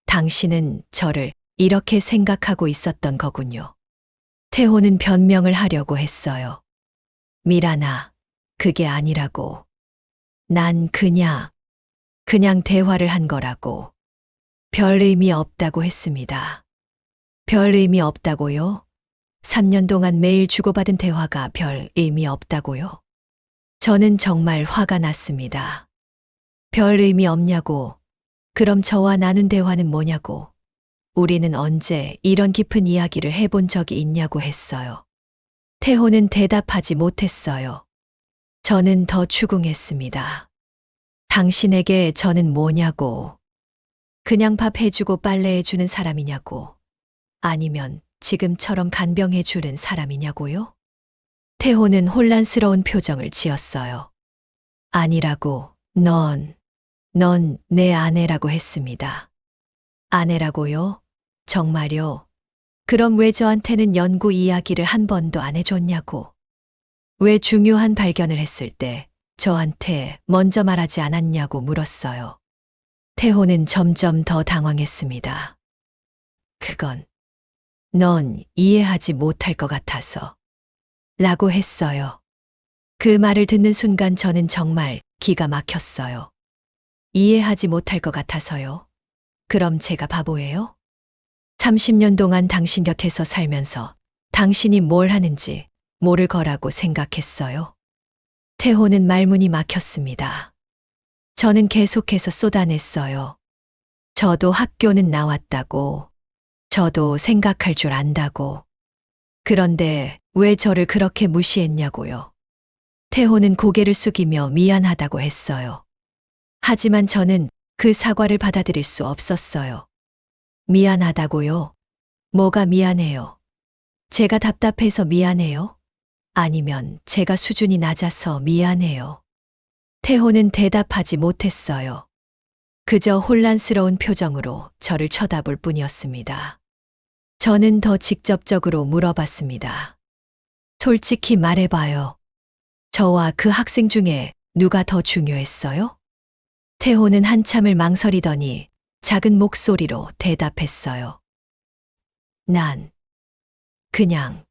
당신은 저를 이렇게 생각하고 있었던 거군요. 태호는 변명을 하려고 했어요. 미라나, 그게 아니라고. 난 그냥 대화를 한 거라고. 별 의미 없다고 했습니다. 별 의미 없다고요? 3년 동안 매일 주고받은 대화가 별 의미 없다고요? 저는 정말 화가 났습니다. 별 의미 없냐고. 그럼 저와 나눈 대화는 뭐냐고. 우리는 언제 이런 깊은 이야기를 해본 적이 있냐고 했어요. 태호는 대답하지 못했어요. 저는 더 추궁했습니다. 당신에게 저는 뭐냐고. 그냥 밥 해주고 빨래해주는 사람이냐고. 아니면 지금처럼 간병해주는 사람이냐고요? 태호는 혼란스러운 표정을 지었어요. 아니라고, 넌 내 아내라고 했습니다. 아내라고요? 정말요? 그럼 왜 저한테는 연구 이야기를 한 번도 안 해줬냐고? 왜 중요한 발견을 했을 때 저한테 먼저 말하지 않았냐고 물었어요. 태호는 점점 더 당황했습니다. 그건 넌 이해하지 못할 것 같아서 라고 했어요. 그 말을 듣는 순간 저는 정말 기가 막혔어요. 이해하지 못할 것 같아서요? 그럼 제가 바보예요? 30년 동안 당신 곁에서 살면서 당신이 뭘 하는지 모를 거라고 생각했어요. 태호는 말문이 막혔습니다. 저는 계속해서 쏟아냈어요. 저도 학교는 나왔다고. 저도 생각할 줄 안다고. 그런데 왜 저를 그렇게 무시했냐고요. 태호는 고개를 숙이며 미안하다고 했어요. 하지만 저는 그 사과를 받아들일 수 없었어요. 미안하다고요? 뭐가 미안해요? 제가 답답해서 미안해요? 아니면 제가 수준이 낮아서 미안해요? 태호는 대답하지 못했어요. 그저 혼란스러운 표정으로 저를 쳐다볼 뿐이었습니다. 저는 더 직접적으로 물어봤습니다. 솔직히 말해봐요. 저와 그 학생 중에 누가 더 중요했어요? 태호는 한참을 망설이더니 작은 목소리로 대답했어요. 난 그냥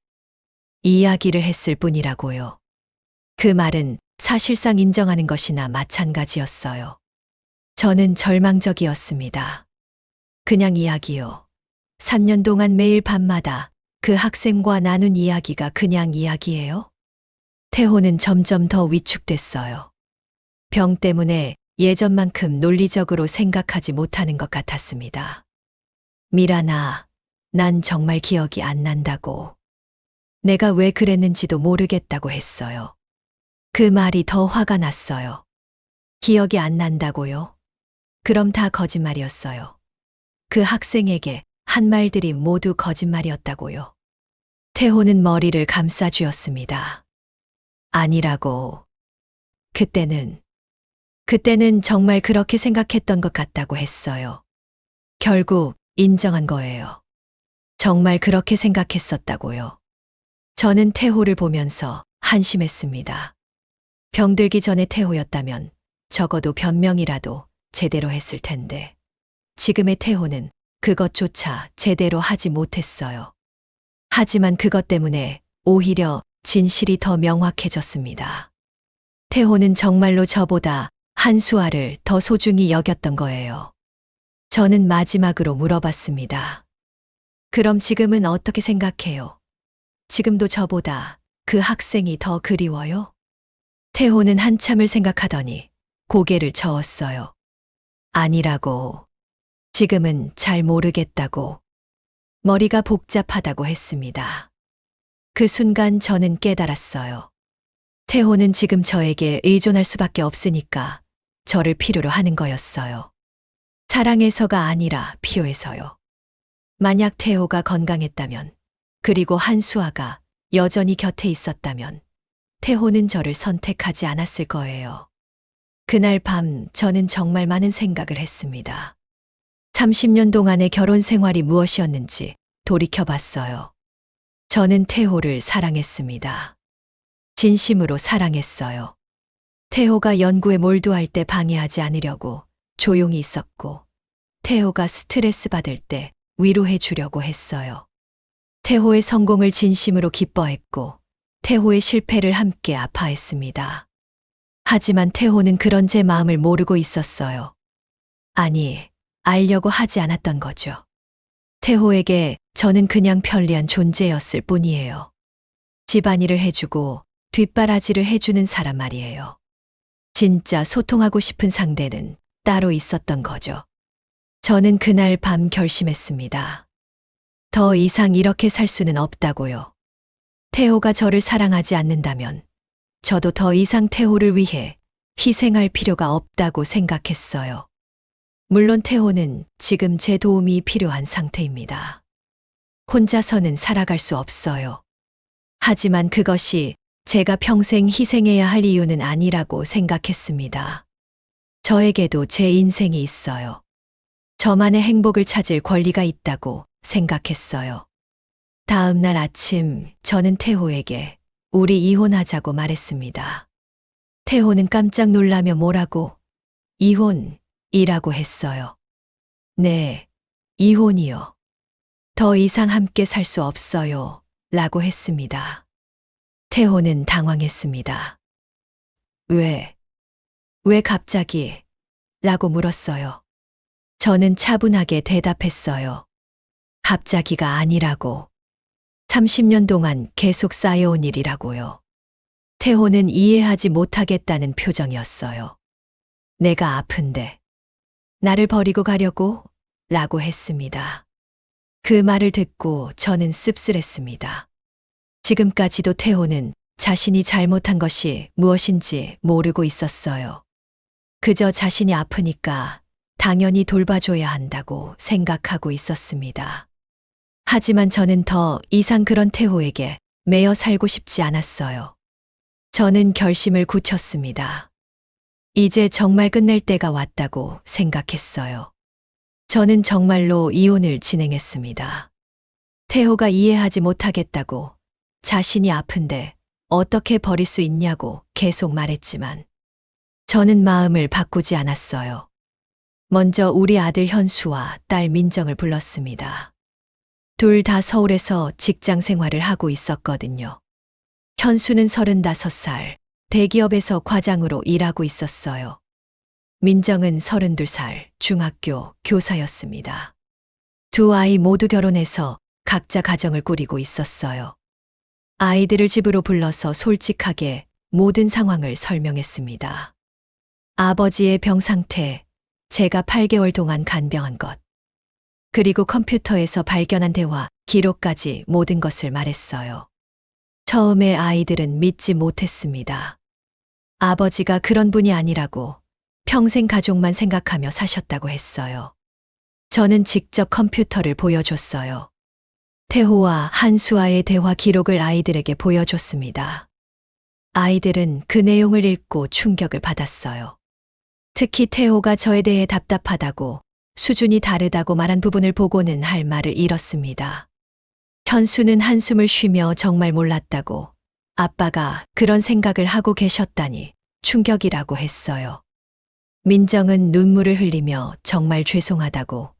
이야기를 했을 뿐이라고요. 그 말은 사실상 인정하는 것이나 마찬가지였어요. 저는 절망적이었습니다. 그냥 이야기요. 3년 동안 매일 밤마다 그 학생과 나눈 이야기가 그냥 이야기예요? 태호는 점점 더 위축됐어요. 병 때문에 예전만큼 논리적으로 생각하지 못하는 것 같았습니다. 미란아, 난 정말 기억이 안 난다고. 내가 왜 그랬는지도 모르겠다고 했어요. 그 말이 더 화가 났어요. 기억이 안 난다고요? 그럼 다 거짓말이었어요. 그 학생에게 한 말들이 모두 거짓말이었다고요. 태호는 머리를 감싸쥐었습니다. 아니라고. 그때는 정말 그렇게 생각했던 것 같다고 했어요. 결국 인정한 거예요. 정말 그렇게 생각했었다고요. 저는 태호를 보면서 한심했습니다. 병들기 전에 태호였다면 적어도 변명이라도 제대로 했을 텐데 지금의 태호는 그것조차 제대로 하지 못했어요. 하지만 그것 때문에 오히려 진실이 더 명확해졌습니다. 태호는 정말로 저보다 한수아를 더 소중히 여겼던 거예요. 저는 마지막으로 물어봤습니다. 그럼 지금은 어떻게 생각해요? 지금도 저보다 그 학생이 더 그리워요? 태호는 한참을 생각하더니 고개를 저었어요. 아니라고. 지금은 잘 모르겠다고. 머리가 복잡하다고 했습니다. 그 순간 저는 깨달았어요. 태호는 지금 저에게 의존할 수밖에 없으니까 저를 필요로 하는 거였어요. 사랑해서가 아니라 필요해서요. 만약 태호가 건강했다면, 그리고 한수아가 여전히 곁에 있었다면, 태호는 저를 선택하지 않았을 거예요. 그날 밤 저는 정말 많은 생각을 했습니다. 30년 동안의 결혼 생활이 무엇이었는지 돌이켜봤어요. 저는 태호를 사랑했습니다. 진심으로 사랑했어요. 태호가 연구에 몰두할 때 방해하지 않으려고 조용히 있었고, 태호가 스트레스 받을 때 위로해 주려고 했어요. 태호의 성공을 진심으로 기뻐했고, 태호의 실패를 함께 아파했습니다. 하지만 태호는 그런 제 마음을 모르고 있었어요. 아니, 알려고 하지 않았던 거죠. 태호에게 저는 그냥 편리한 존재였을 뿐이에요. 집안일을 해주고 뒷바라지를 해주는 사람 말이에요. 진짜 소통하고 싶은 상대는 따로 있었던 거죠. 저는 그날 밤 결심했습니다. 더 이상 이렇게 살 수는 없다고요. 태호가 저를 사랑하지 않는다면 저도 더 이상 태호를 위해 희생할 필요가 없다고 생각했어요. 물론 태호는 지금 제 도움이 필요한 상태입니다. 혼자서는 살아갈 수 없어요. 하지만 그것이 제가 평생 희생해야 할 이유는 아니라고 생각했습니다. 저에게도 제 인생이 있어요. 저만의 행복을 찾을 권리가 있다고 생각했어요. 다음 날 아침 저는 태호에게 우리 이혼하자고 말했습니다. 태호는 깜짝 놀라며 뭐라고? 이혼이라고 했어요. 네, 이혼이요. 더 이상 함께 살 수 없어요. 라고 했습니다. 태호는 당황했습니다. 왜 갑자기? 라고 물었어요. 저는 차분하게 대답했어요. 갑자기가 아니라고. 30년 동안 계속 쌓여온 일이라고요. 태호는 이해하지 못하겠다는 표정이었어요. 내가 아픈데 나를 버리고 가려고? 라고 했습니다. 그 말을 듣고 저는 씁쓸했습니다. 지금까지도 태호는 자신이 잘못한 것이 무엇인지 모르고 있었어요. 그저 자신이 아프니까 당연히 돌봐줘야 한다고 생각하고 있었습니다. 하지만 저는 더 이상 그런 태호에게 매여 살고 싶지 않았어요. 저는 결심을 굳혔습니다. 이제 정말 끝낼 때가 왔다고 생각했어요. 저는 정말로 이혼을 진행했습니다. 태호가 이해하지 못하겠다고, 자신이 아픈데 어떻게 버릴 수 있냐고 계속 말했지만 저는 마음을 바꾸지 않았어요. 먼저 우리 아들 현수와 딸 민정을 불렀습니다. 둘 다 서울에서 직장 생활을 하고 있었거든요. 현수는 35살, 대기업에서 과장으로 일하고 있었어요. 민정은 32살, 중학교 교사였습니다. 두 아이 모두 결혼해서 각자 가정을 꾸리고 있었어요. 아이들을 집으로 불러서 솔직하게 모든 상황을 설명했습니다. 아버지의 병 상태, 제가 8개월 동안 간병한 것, 그리고 컴퓨터에서 발견한 대화, 기록까지 모든 것을 말했어요. 처음에 아이들은 믿지 못했습니다. 아버지가 그런 분이 아니라고, 평생 가족만 생각하며 사셨다고 했어요. 저는 직접 컴퓨터를 보여줬어요. 태호와 한수아의 대화 기록을 아이들에게 보여줬습니다. 아이들은 그 내용을 읽고 충격을 받았어요. 특히 태호가 저에 대해 답답하다고, 수준이 다르다고 말한 부분을 보고는 할 말을 잃었습니다. 현수는 한숨을 쉬며 정말 몰랐다고, 아빠가 그런 생각을 하고 계셨다니 충격이라고 했어요. 민정은 눈물을 흘리며 정말 죄송하다고,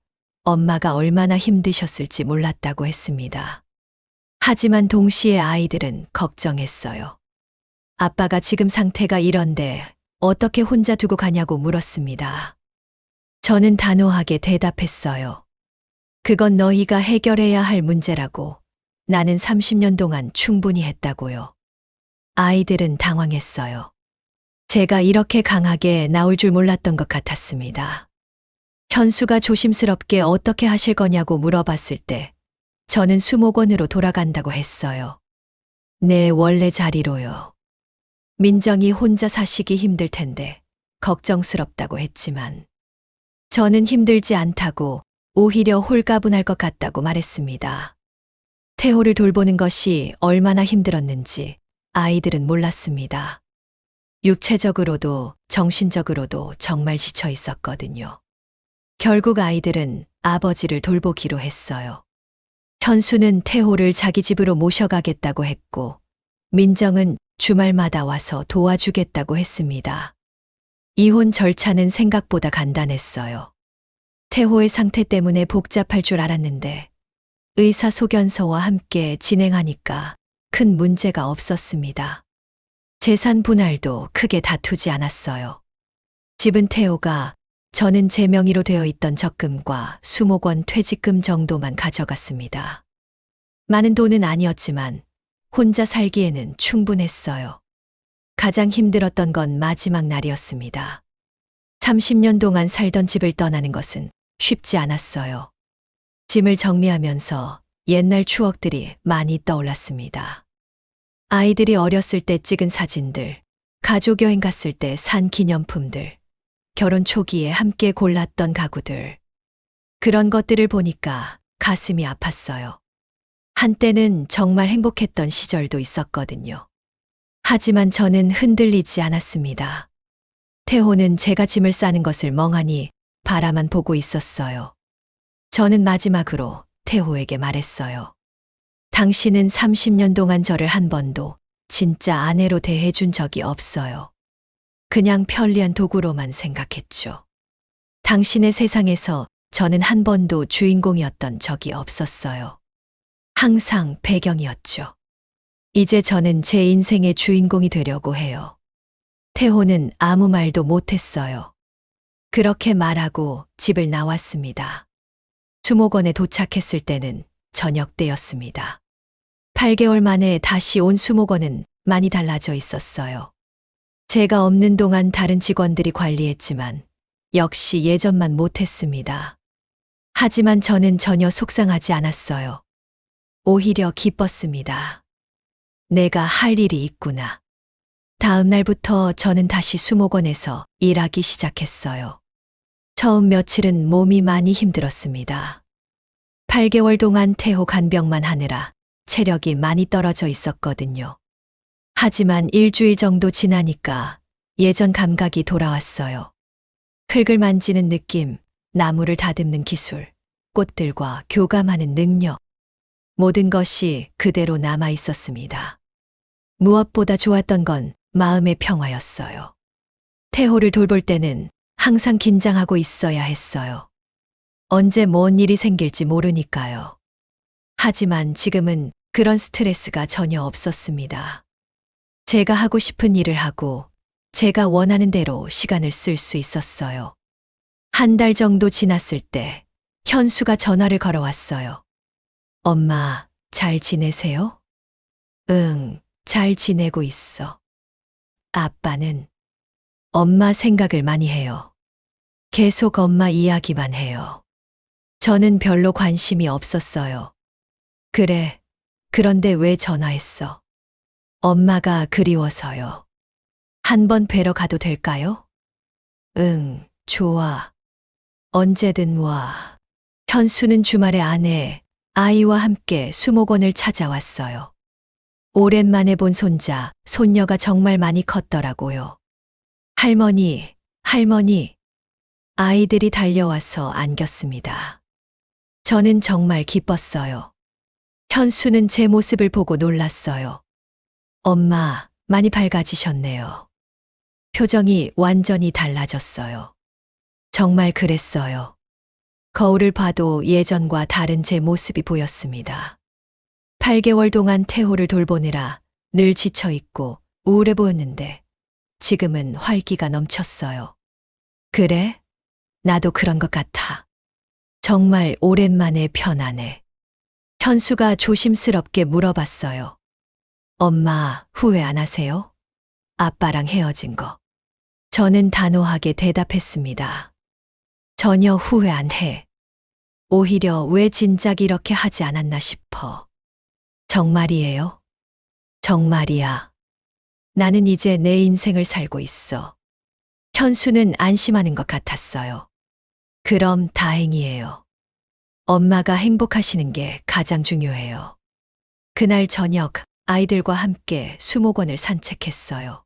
엄마가 얼마나 힘드셨을지 몰랐다고 했습니다. 하지만 동시에 아이들은 걱정했어요. 아빠가 지금 상태가 이런데 어떻게 혼자 두고 가냐고 물었습니다. 저는 단호하게 대답했어요. 그건 너희가 해결해야 할 문제라고. 나는 30년 동안 충분히 했다고요. 아이들은 당황했어요. 제가 이렇게 강하게 나올 줄 몰랐던 것 같았습니다. 현수가 조심스럽게 어떻게 하실 거냐고 물어봤을 때 저는 수목원으로 돌아간다고 했어요. 내 원래 자리로요. 민정이 혼자 사시기 힘들 텐데 걱정스럽다고 했지만 저는 힘들지 않다고, 오히려 홀가분할 것 같다고 말했습니다. 태호를 돌보는 것이 얼마나 힘들었는지 아이들은 몰랐습니다. 육체적으로도 정신적으로도 정말 지쳐 있었거든요. 결국 아이들은 아버지를 돌보기로 했어요. 현수는 태호를 자기 집으로 모셔가겠다고 했고, 민정은 주말마다 와서 도와주겠다고 했습니다. 이혼 절차는 생각보다 간단했어요. 태호의 상태 때문에 복잡할 줄 알았는데 의사소견서와 함께 진행하니까 큰 문제가 없었습니다. 재산 분할도 크게 다투지 않았어요. 집은 태호가, 저는 제 명의로 되어 있던 적금과 수목원 퇴직금 정도만 가져갔습니다. 많은 돈은 아니었지만 혼자 살기에는 충분했어요. 가장 힘들었던 건 마지막 날이었습니다. 30년 동안 살던 집을 떠나는 것은 쉽지 않았어요. 짐을 정리하면서 옛날 추억들이 많이 떠올랐습니다. 아이들이 어렸을 때 찍은 사진들, 가족 여행 갔을 때 산 기념품들, 결혼 초기에 함께 골랐던 가구들. 그런 것들을 보니까 가슴이 아팠어요. 한때는 정말 행복했던 시절도 있었거든요. 하지만 저는 흔들리지 않았습니다. 태호는 제가 짐을 싸는 것을 멍하니 바라만 보고 있었어요. 저는 마지막으로 태호에게 말했어요. 당신은 30년 동안 저를 한 번도 진짜 아내로 대해준 적이 없어요. 그냥 편리한 도구로만 생각했죠. 당신의 세상에서 저는 한 번도 주인공이었던 적이 없었어요. 항상 배경이었죠. 이제 저는 제 인생의 주인공이 되려고 해요. 태호는 아무 말도 못했어요. 그렇게 말하고 집을 나왔습니다. 수목원에 도착했을 때는 저녁 때였습니다. 8개월 만에 다시 온 수목원은 많이 달라져 있었어요. 제가 없는 동안 다른 직원들이 관리했지만 역시 예전만 못했습니다. 하지만 저는 전혀 속상하지 않았어요. 오히려 기뻤습니다. 내가 할 일이 있구나. 다음 날부터 저는 다시 수목원에서 일하기 시작했어요. 처음 며칠은 몸이 많이 힘들었습니다. 8개월 동안 태호 간병만 하느라 체력이 많이 떨어져 있었거든요. 하지만 일주일 정도 지나니까 예전 감각이 돌아왔어요. 흙을 만지는 느낌, 나무를 다듬는 기술, 꽃들과 교감하는 능력. 모든 것이 그대로 남아 있었습니다. 무엇보다 좋았던 건 마음의 평화였어요. 태호를 돌볼 때는 항상 긴장하고 있어야 했어요. 언제 뭔 일이 생길지 모르니까요. 하지만 지금은 그런 스트레스가 전혀 없었습니다. 제가 하고 싶은 일을 하고 제가 원하는 대로 시간을 쓸 수 있었어요. 한 달 정도 지났을 때 현수가 전화를 걸어왔어요. 엄마, 잘 지내세요? 응, 잘 지내고 있어. 아빠는? 엄마 생각을 많이 해요. 계속 엄마 이야기만 해요. 저는 별로 관심이 없었어요. 그래, 그런데 왜 전화했어? 엄마가 그리워서요. 한번 뵈러 가도 될까요? 응, 좋아. 언제든 와. 현수는 주말에 아이와 함께 수목원을 찾아왔어요. 오랜만에 본 손자, 손녀가 정말 많이 컸더라고요. 할머니, 할머니. 아이들이 달려와서 안겼습니다. 저는 정말 기뻤어요. 현수는 제 모습을 보고 놀랐어요. 엄마, 많이 밝아지셨네요. 표정이 완전히 달라졌어요. 정말 그랬어요. 거울을 봐도 예전과 다른 제 모습이 보였습니다. 8개월 동안 태호를 돌보느라 늘 지쳐 있고 우울해 보였는데 지금은 활기가 넘쳤어요. 그래? 나도 그런 것 같아. 정말 오랜만에 편안해. 현수가 조심스럽게 물어봤어요. 엄마, 후회 안 하세요? 아빠랑 헤어진 거. 저는 단호하게 대답했습니다. 전혀 후회 안 해. 오히려 왜 진작 이렇게 하지 않았나 싶어. 정말이에요? 정말이야. 나는 이제 내 인생을 살고 있어. 현수는 안심하는 것 같았어요. 그럼 다행이에요. 엄마가 행복하시는 게 가장 중요해요. 그날 저녁 아이들과 함께 수목원을 산책했어요.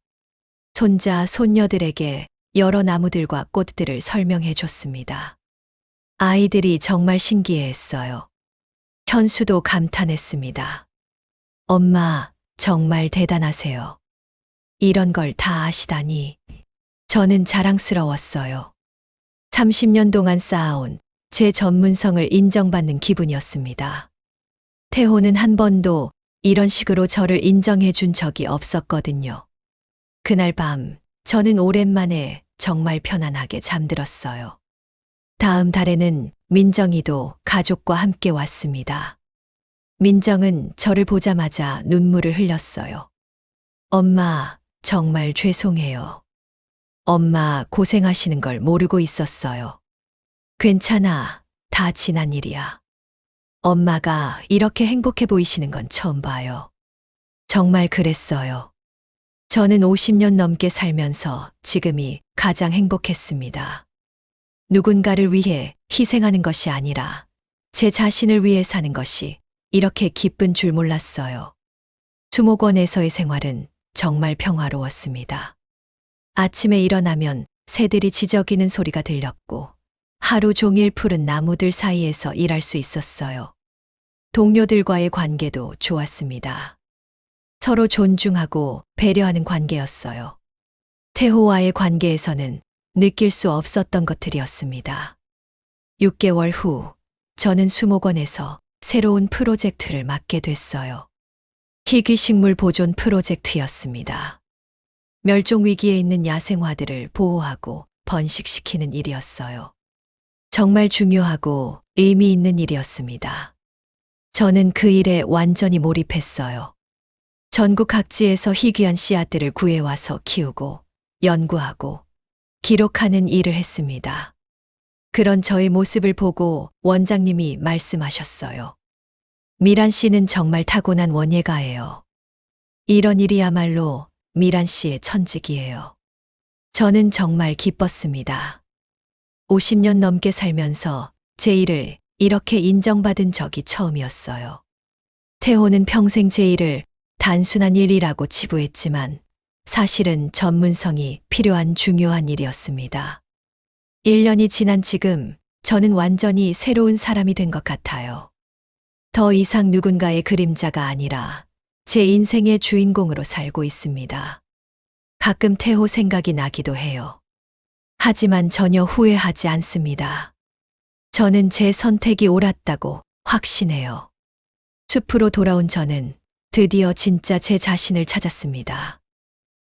손자, 손녀들에게 여러 나무들과 꽃들을 설명해 줬습니다. 아이들이 정말 신기해했어요. 현수도 감탄했습니다. 엄마, 정말 대단하세요. 이런 걸 다 아시다니. 저는 자랑스러웠어요. 30년 동안 쌓아온 제 전문성을 인정받는 기분이었습니다. 태호는 한 번도 이런 식으로 저를 인정해 준 적이 없었거든요. 그날 밤, 저는 오랜만에 정말 편안하게 잠들었어요. 다음 달에는 민정이도 가족과 함께 왔습니다. 민정은 저를 보자마자 눈물을 흘렸어요. 엄마, 정말 죄송해요. 엄마 고생하시는 걸 모르고 있었어요. 괜찮아. 다 지난 일이야. 엄마가 이렇게 행복해 보이시는 건 처음 봐요. 정말 그랬어요. 저는 50년 넘게 살면서 지금이 가장 행복했습니다. 누군가를 위해 희생하는 것이 아니라 제 자신을 위해 사는 것이 이렇게 기쁜 줄 몰랐어요. 수목원에서의 생활은 정말 평화로웠습니다. 아침에 일어나면 새들이 지저귀는 소리가 들렸고 하루 종일 푸른 나무들 사이에서 일할 수 있었어요. 동료들과의 관계도 좋았습니다. 서로 존중하고 배려하는 관계였어요. 태호와의 관계에서는 느낄 수 없었던 것들이었습니다. 6개월 후, 저는 수목원에서 새로운 프로젝트를 맡게 됐어요. 희귀식물 보존 프로젝트였습니다. 멸종 위기에 있는 야생화들을 보호하고 번식시키는 일이었어요. 정말 중요하고 의미 있는 일이었습니다. 저는 그 일에 완전히 몰입했어요. 전국 각지에서 희귀한 씨앗들을 구해와서 키우고 연구하고 기록하는 일을 했습니다. 그런 저의 모습을 보고 원장님이 말씀하셨어요. 미란 씨는 정말 타고난 원예가예요. 이런 일이야말로 미란 씨의 천직이에요. 저는 정말 기뻤습니다. 50년 넘게 살면서 제 일을 이렇게 인정받은 적이 처음이었어요. 태호는 평생 제 일을 단순한 일이라고 치부했지만 사실은 전문성이 필요한 중요한 일이었습니다. 1년이 지난 지금 저는 완전히 새로운 사람이 된 것 같아요. 더 이상 누군가의 그림자가 아니라 제 인생의 주인공으로 살고 있습니다. 가끔 태호 생각이 나기도 해요. 하지만 전혀 후회하지 않습니다. 저는 제 선택이 옳았다고 확신해요. 숲으로 돌아온 저는 드디어 진짜 제 자신을 찾았습니다.